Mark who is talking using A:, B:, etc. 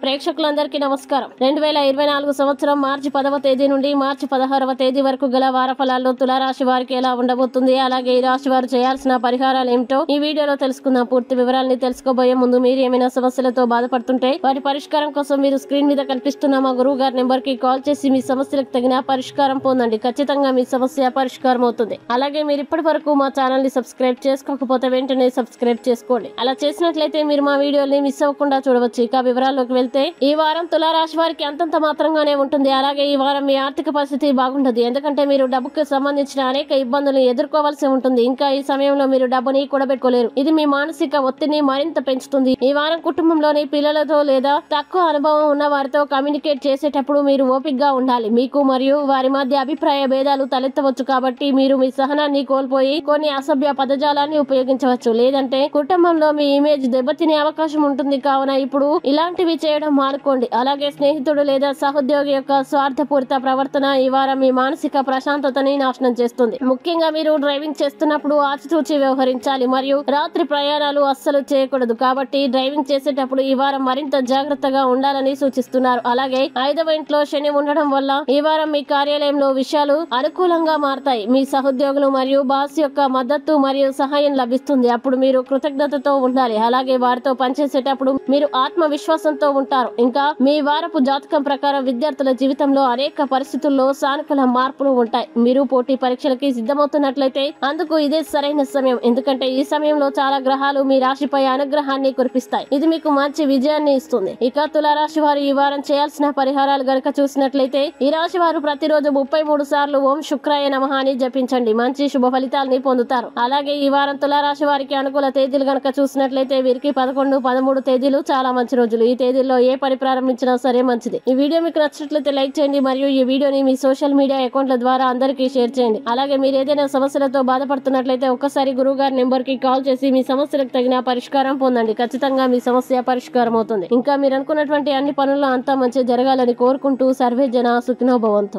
A: ప్రేక్షకులందరికీ నమస్కారం. 2024 సంవత్సరం మార్చి 10వ తేదీ నుండి మార్చి 16వ తేదీ వరకు గల వార ఫలాల్లో తులారాశి వారికి ఎలా ఉండబోతుంది, అలాగే ఈ రాశి వారు చేయాల్సిన పరిహారాలు ఏమిటో ఈ వీడియోలో తెలుసుకుందాం. పూర్తి వివరాలని తెలుసుకోబోయే ముందు మీరు ఏమైనా సమస్యలతో బాధపడుతుంటే వాటి పరిష్కారం కోసం మీరు స్క్రీన్ మీద కనిపిస్తున్న మా గురువు గారి నెంబర్ కి కాల్ చేసి మీ సమస్యలకు తగిన పరిష్కారం పొందండి. ఖచ్చితంగా మీ సమస్య పరిష్కారం అవుతుంది. అలాగే మీరు ఇప్పటి వరకు మా ఛానల్ ని సబ్స్క్రైబ్ చేసుకోకపోతే వెంటనే సబ్స్క్రైబ్ చేసుకోండి. అలా చేసినట్లయితే మీరు మా వీడియోని మిస్ అవ్వకుండా చూడవచ్చు. ఇక వివరాల్లోకి వెళ్తే ఈ వారం తులారాశి వారికి అంతంత మాత్రంగానే ఉంటుంది. అలాగే ఈ వారం మీ ఆర్థిక పరిస్థితి బాగుండదు. ఎందుకంటే మీరు డబ్బుకు సంబంధించిన అనేక ఇబ్బందులను ఎదుర్కోవాల్సి ఉంటుంది. ఇంకా ఈ సమయంలో మీరు డబ్బుని కూడబెట్టుకోలేరు. ఇది మీ మానసిక ఒత్తిడిని మరింత పెంచుతుంది. ఈ వారం కుటుంబంలోని పిల్లలతో లేదా తక్కువ అనుభవం ఉన్న వారితో కమ్యూనికేట్ చేసేటప్పుడు మీరు ఓపికగా ఉండాలి. మీకు మరియు వారి మధ్య అభిప్రాయ భేదాలు తలెత్తవచ్చు. కాబట్టి మీరు మీ సహనాన్ని కోల్పోయి కొన్ని అసభ్య పదజాలాన్ని ఉపయోగించవచ్చు. లేదంటే కుటుంబంలో మీ ఇమేజ్ దెబ్బతినే అవకాశం ఉంటుంది. కావున ఇప్పుడు ఇలాంటివి చేయడం మానుకోండి. అలాగే స్నేహితుడు లేదా సహోద్యోగి యొక్క స్వార్థపూరిత ప్రవర్తన ఈ వారం మీ మానసిక ప్రశాంతతని నాశనం చేస్తుంది. ముఖ్యంగా మీరు డ్రైవింగ్ చేస్తున్నప్పుడు ఆచితూచి వ్యవహరించాలి మరియు రాత్రి ప్రయాణాలు అస్సలు చేయకూడదు. కాబట్టి డ్రైవింగ్ చేసేటప్పుడు ఈ వారం మరింత జాగ్రత్తగా ఉండాలని సూచిస్తున్నారు. అలాగే 5వ ఇంట్లో శని ఉండడం వల్ల ఈ వారం మీ కార్యాలయంలో విషయాలు అనుకూలంగా మారతాయి. మీ సహోద్యోగులు మరియు బాస్ యొక్క మద్దతు మరియు సహాయం లభిస్తుంది. అప్పుడు మీరు కృతజ్ఞతతో ఉండాలి. అలాగే వారితో పనిచేసేటప్పుడు మీరు ఆత్మవిశ్వాసంతో ఉంటారు. ఇంకా మీ వారపు జాతకం ప్రకారం విద్యార్థుల జీవితంలో అనేక పరిస్థితుల్లో సానుకూల మార్పులు ఉంటాయి. మీరు పోటీ పరీక్షలకి సిద్ధమవుతున్నట్లయితే అందుకు ఇదే సరైన సమయం. ఎందుకంటే ఈ సమయంలో చాలా గ్రహాలు మీ రాశిపై అనుగ్రహాన్ని కురిపిస్తాయి. ఇది మీకు మంచి విజయాన్ని ఇస్తుంది. ఇక తులారాశి వారు ఈ వారం చేయాల్సిన పరిహారాలు గనక చూసినట్లయితే ఈ రాశి వారు ప్రతిరోజు 33 సార్లు ఓం శుక్రాయ నమః అని జపించండి. మంచి శుభ ఫలితాలని పొందుతారు. అలాగే ఈ వారం తులారాశి వారికి అనుకూల తేదీలు గనక చూసినట్లయితే వీరికి 11, 13 తేదీలు చాలా మంచి రోజులు. ఈ తేదీల్లో ఏ పని ప్రారంభించినా సరే మంచిది. ఈ వీడియో మీకు నచ్చినట్లయితే లైక్ చేయండి మరియు ఈ వీడియోని మీ సోషల్ మీడియా అకౌంట్ల ద్వారా అందరికీ షేర్ చేయండి. అలాగే మీరు ఏదైనా సమస్యలతో బాధపడుతున్నట్లయితే ఒక్కసారి గురువు గారి నెంబర్ కి కాల్ చేసి మీ సమస్యలకు తగిన పరిష్కారం పొందండి. ఖచ్చితంగా మీ సమస్య పరిష్కారం అవుతుంది. ఇంకా మీరు అనుకున్నటువంటి అన్ని పనుల్లో అంతా మంచి జరగాలని కోరుకుంటూ సర్వే జన సుఖినో భవంతు.